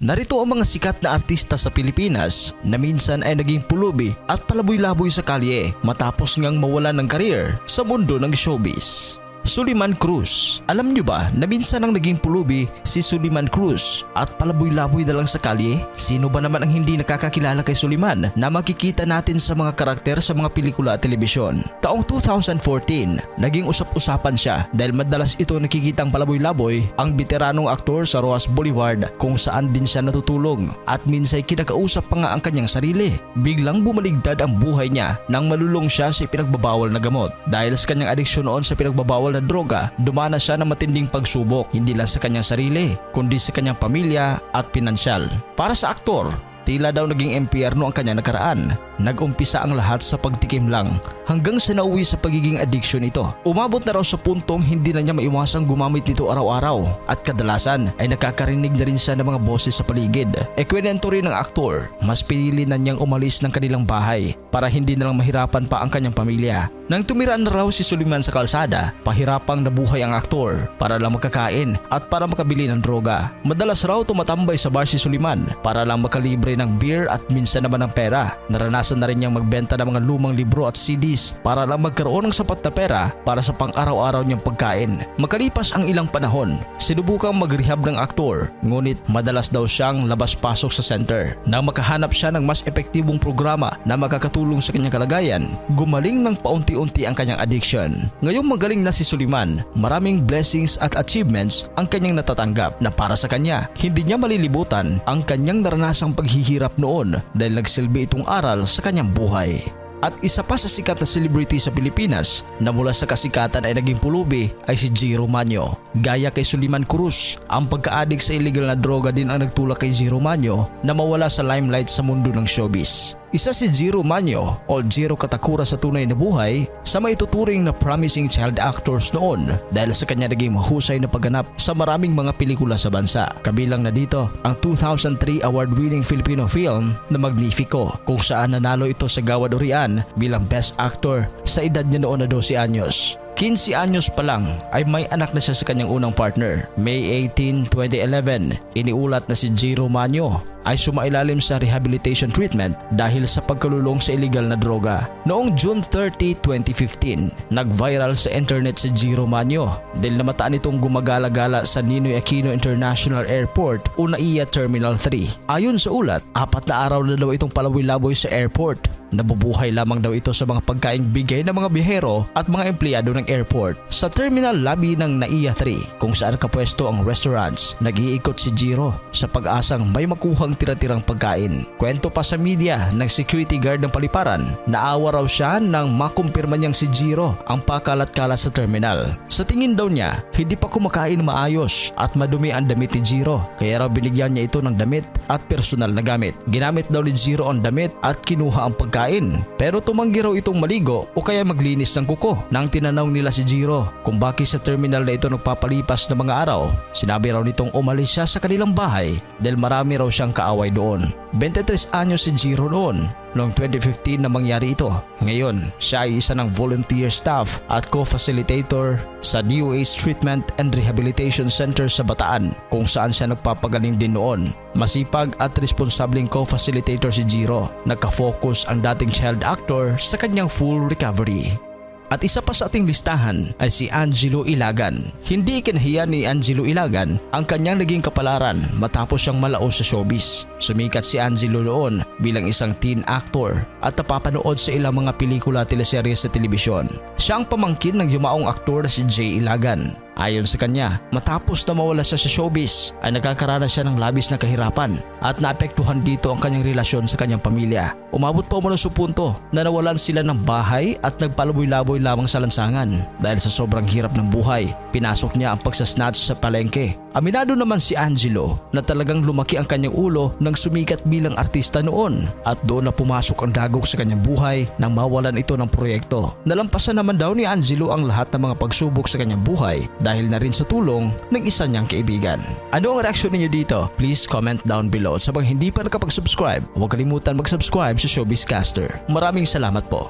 Narito ang mga sikat na artista sa Pilipinas na minsan ay naging pulubi at palaboy-laboy sa kalye matapos ngang mawalan ng career sa mundo ng showbiz. Suliman Cruz. Alam nyo ba na minsan ang naging pulubi si Suliman Cruz at palaboy-laboy na lang sa kalye? Sino ba naman ang hindi nakakakilala kay Suliman na makikita natin sa mga karakter sa mga pelikula at telebisyon? Taong 2014, naging usap-usapan siya dahil madalas ito nakikitang palaboy-laboy ang veteranong aktor sa Rojas Boulevard kung saan din siya natutulong at minsan kinakausap pa nga ang kanyang sarili. Biglang bumaligtad ang buhay niya nang malulong siya sa pinagbabawal na gamot. Dahil sa kanyang adiksyon noon sa pinagbabawal na droga, dumanas siya ng matinding pagsubok hindi lang sa kanyang sarili kundi sa kanyang pamilya at pinansyal. Para sa aktor, tila daw naging impyerno ang kanyang nakaraan. Nag-umpisa ang lahat sa pagtikim lang hanggang sa nauwi sa pagiging addiction ito. Umabot na raw sa puntong hindi na niya maiwasang gumamit nito araw-araw at kadalasan ay nakakarinig na rin siya ng mga boses sa paligid. Kwento rin ng aktor, mas pinili na niyang umalis ng kanilang bahay para hindi na lang mahirapan pa ang kanyang pamilya. Nang tumira na raw si Suliman sa kalsada, pahirapang nabuhay ang aktor para lang makakain at para makabili ng droga. Madalas raw tumatambay sa bar si Suliman para lang makalibre ng beer at minsan naman ng pera. Naranasan na rin niyang magbenta ng mga lumang libro at CDs para lang magkaroon ng sapat na pera para sa pang-araw-araw niyang pagkain. Makalipas ang ilang panahon, sinubukang mag-rehab ng aktor, ngunit madalas daw siyang labas-pasok sa center. Nang makahanap siya ng mas epektibong programa na makakatulong sa kanyang kalagayan, gumaling ng paunti-unti ang kanyang addiction. Ngayong magaling na si Suliman, maraming blessings at achievements ang kanyang natatanggap na para sa kanya, hindi niya malilibutan ang kanyang naranasang paghihirap noon dahil nagsilbi itong aral sa kanyang buhay. At isa pa sa sikat na celebrity sa Pilipinas na mula sa kasikatan ay naging pulubi ay si Jiro Manyo. Gaya kay Suliman Cruz, ang pagka-addict sa illegal na droga din ang nagtulak kay Jiro Manyo na mawala sa limelight sa mundo ng showbiz. Isa si Jiro Manyo o Jiro Katakura sa tunay na buhay sa maituturing na promising child actors noon dahil sa kanya naging mahusay na pagganap sa maraming mga pelikula sa bansa. Kabilang na dito ang 2003 award-winning Filipino film na Magnifico kung saan nanalo ito sa Gawad Urian bilang Best Actor sa edad niya noon na 12 anyos. 15 anyos pa lang ay may anak na siya sa kanyang unang partner. May 18, 2011, iniulat na si Jiro Manyo ay sumailalim sa rehabilitation treatment dahil sa pagkalulong sa illegal na droga. Noong June 30, 2015, nag-viral sa internet si Jiro Manyo dahil namataan itong gumagala-gala sa Ninoy Aquino International Airport o NAIA Terminal 3. Ayon sa ulat, 4 na araw na daw itong palaboy-laboy sa airport. Nabubuhay lamang daw ito sa mga pagkaing bigay ng mga biyahero at mga empleyado ng airport. Sa terminal lobby ng NAIA 3 kung saan kapwesto ang restaurants, nag-iikot si Jiro sa pag-asang may makuhang tira-tirang pagkain. Kwento pa sa media ng security guard ng paliparan, naawa raw siya nang makumpirma niyang si Jiro ang pakalat-kalat sa terminal. Sa tingin daw niya, hindi pa kumakain maayos at madumi ang damit ni Jiro, kaya raw binigyan niya ito ng damit at personal na gamit. Ginamit daw ni Jiro ang damit at kinuha ang pagkain, pero tumanggi raw itong maligo o kaya maglinis ng kuko. Nang tinanaw nila si Jiro kung bakit sa terminal na ito nagpapalipas ng mga araw, sinabi raw nitong umalis siya sa kanilang bahay dahil marami raw siyang kaaway doon. 23 anyos si Jiro noon noong 2015 na mangyari ito. Ngayon, siya ay isa ng volunteer staff at co-facilitator sa DOH Treatment and Rehabilitation Center sa Bataan kung saan siya nagpapagaling din noon. Masipag at responsableng co-facilitator si Jiro. Nagka-focus ang dating child actor sa kanyang full recovery. At isa pa sa ating listahan ay si Angelo Ilagan. Hindi ikinahiya ni Angelo Ilagan ang kanyang naging kapalaran matapos siyang malao sa showbiz. Sumikat si Angelo noon bilang isang teen actor at napapanood sa ilang mga pelikula at teleserye sa telebisyon. Siya ang pamangkin ng yumaong aktor na si Jay Ilagan. Ayon sa kanya, matapos na mawala siya sa showbiz ay nagkakaranas siya ng labis na kahirapan at naapektuhan dito ang kanyang relasyon sa kanyang pamilya. Umabot pa umano sa punto na nawalan sila ng bahay at nagpalaboy-laboy lamang sa lansangan. Dahil sa sobrang hirap ng buhay, pinasok niya ang pagsasnatch sa palengke. Aminado naman si Angelo na talagang lumaki ang kanyang ulo nang sumikat bilang artista noon at doon na pumasok ang dagok sa kanyang buhay nang mawalan ito ng proyekto. Nalampasan naman daw ni Angelo ang lahat ng mga pagsubok sa kanyang buhay dahil na rin sa tulong ng isa niyang kaibigan. Ano ang reaksyon ninyo dito? Please comment down below. At sa mga hindi pa nakapag-subscribe, huwag kalimutan mag-subscribe sa Showbiz Caster. Maraming salamat po.